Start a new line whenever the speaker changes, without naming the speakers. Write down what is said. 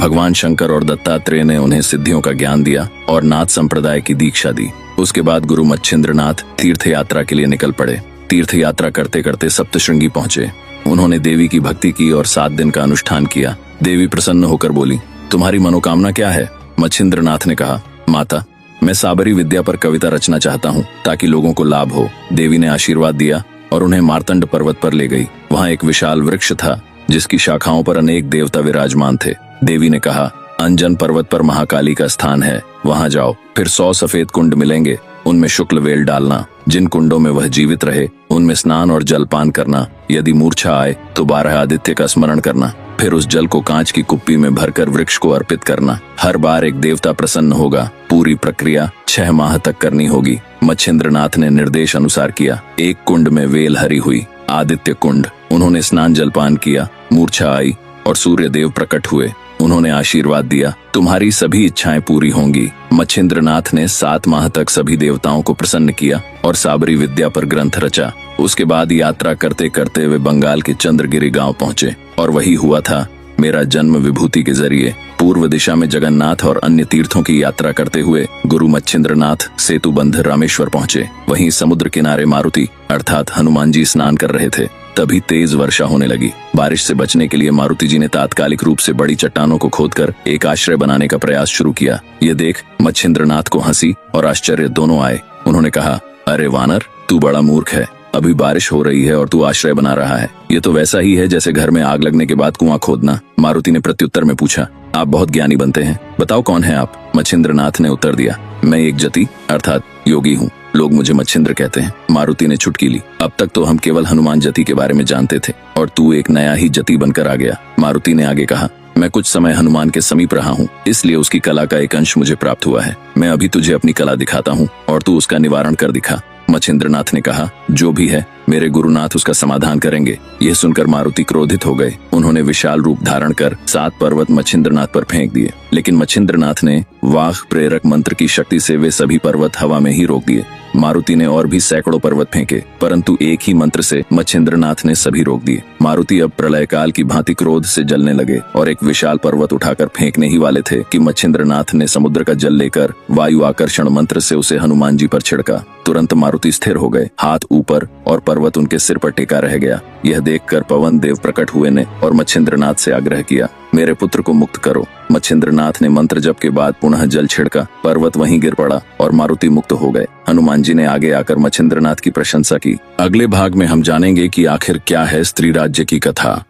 भगवान शंकर और दत्तात्रेय ने उन्हें सिद्धियों का ज्ञान दिया और नाथ संप्रदाय की दीक्षा दी। उसके बाद गुरु मच्छिंद्रनाथ तीर्थ यात्रा के लिए निकल पड़े। तीर्थ यात्रा करते करते सप्तशृंगी पहुंचे। उन्होंने देवी की भक्ति की और 7 दिन का अनुष्ठान किया। देवी प्रसन्न होकर बोली, तुम्हारी मनोकामना क्या है? मच्छिंद्रनाथ ने कहा, माता, मैं साबरी विद्या पर कविता रचना चाहता हूँ ताकि लोगों को लाभ हो। देवी ने आशीर्वाद दिया और उन्हें मार्तंड पर्वत पर ले गई। वहाँ एक विशाल वृक्ष था जिसकी शाखाओं पर अनेक देवता विराजमान थे। देवी ने कहा, अंजन पर्वत पर महाकाली का स्थान है, वहाँ जाओ। फिर 100 सफेद कुंड मिलेंगे, उनमें शुक्ल वेल डालना। जिन कुंडों में वह जीवित रहे उनमें स्नान और जलपान करना। यदि मूर्छा आए तो 12 आदित्य का स्मरण करना। फिर उस जल को कांच की कुप्पी में भरकर वृक्ष को अर्पित करना। हर बार एक देवता प्रसन्न होगा। पूरी प्रक्रिया 6 माह तक करनी होगी। मच्छिंद्रनाथ ने निर्देश अनुसार किया। एक कुंड में वेल हरी हुई, आदित्य कुंड। उन्होंने स्नान जलपान किया। मूर्छा आई और सूर्य देव प्रकट हुए। उन्होंने आशीर्वाद दिया, तुम्हारी सभी इच्छाएं पूरी होंगी। मच्छिंद्रनाथ ने 7 माह तक सभी देवताओं को प्रसन्न किया और साबरी विद्या पर ग्रंथ रचा। उसके बाद यात्रा करते करते वे बंगाल के चंद्रगिरी गांव पहुंचे और वही हुआ था मेरा जन्म विभूति के जरिए। पूर्व दिशा में जगन्नाथ और अन्य तीर्थों की यात्रा करते हुए गुरु मच्छिंद्रनाथ सेतुबंध रामेश्वर पहुंचे। वहीं समुद्र किनारे मारुति अर्थात हनुमान जी स्नान कर रहे थे। तभी तेज वर्षा होने लगी। बारिश से बचने के लिए मारुति जी ने तात्कालिक रूप से बड़ी चट्टानों को खोदकर एक आश्रय बनाने का प्रयास शुरू किया। ये देख मच्छिंद्रनाथ को हंसी और आश्चर्य दोनों आए। उन्होंने कहा, अरे वानर, तू बड़ा मूर्ख है। अभी बारिश हो रही है और तू आश्रय बना रहा है। ये तो वैसा ही है जैसे घर में आग लगने के बाद कुआं खोदना। मारुति ने प्रत्युत्तर में पूछा, आप बहुत ज्ञानी बनते हैं, बताओ कौन है आप? मच्छिंद्रनाथ ने उत्तर दिया, मैं एक जति अर्थात योगी हूँ। लोग मुझे मच्छिंद्र कहते हैं। मारुति ने चुटकी ली, अब तक तो हम केवल हनुमान जति के बारे में जानते थे और तू एक नया ही जति बनकर आ गया। मारुति ने आगे कहा, मैं कुछ समय हनुमान के समीप रहा हूँ, इसलिए उसकी कला का एक अंश मुझे प्राप्त हुआ है। मैं अभी तुझे अपनी कला दिखाता हूँ और तू उसका निवारण कर दिखा। मच्छिंद्रनाथ ने कहा, जो भी है मेरे गुरुनाथ उसका समाधान करेंगे। यह सुनकर मारुति क्रोधित हो गए। उन्होंने विशाल रूप धारण कर 7 पर्वत मच्छिंद्रनाथ पर फेंक दिए, लेकिन मच्छिंद्रनाथ ने वाह प्रेरक मंत्र की शक्ति से वे सभी पर्वत हवा में ही रोक दिए। मारुति ने और भी सैकड़ों पर्वत फेंके, परंतु एक ही मंत्र से मच्छिंद्रनाथ ने सभी रोक दिए। मारुति अब प्रलय काल की भांति क्रोध से जलने लगे और एक विशाल पर्वत उठाकर फेंकने ही वाले थे कि मच्छिंद्रनाथ ने समुद्र का जल लेकर वायु आकर्षण मंत्र से उसे हनुमान जी पर छिड़का। तुरंत मारुति स्थिर हो गए, हाथ ऊपर और पर्वत उनके सिर पर टिका रह गया। यह देखकर पवन देव प्रकट हुए ने और मच्छिंद्रनाथ से आग्रह किया, मेरे पुत्र को मुक्त करो। मच्छिंद्रनाथ ने मंत्र जप के बाद पुनः जल छिड़का, पर्वत वहीं गिर पड़ा और मारुति मुक्त हो गए। हनुमान जी ने आगे आकर मच्छिंद्रनाथ की प्रशंसा की। अगले भाग में हम जानेंगे कि आखिर क्या है स्त्री राज्य की कथा।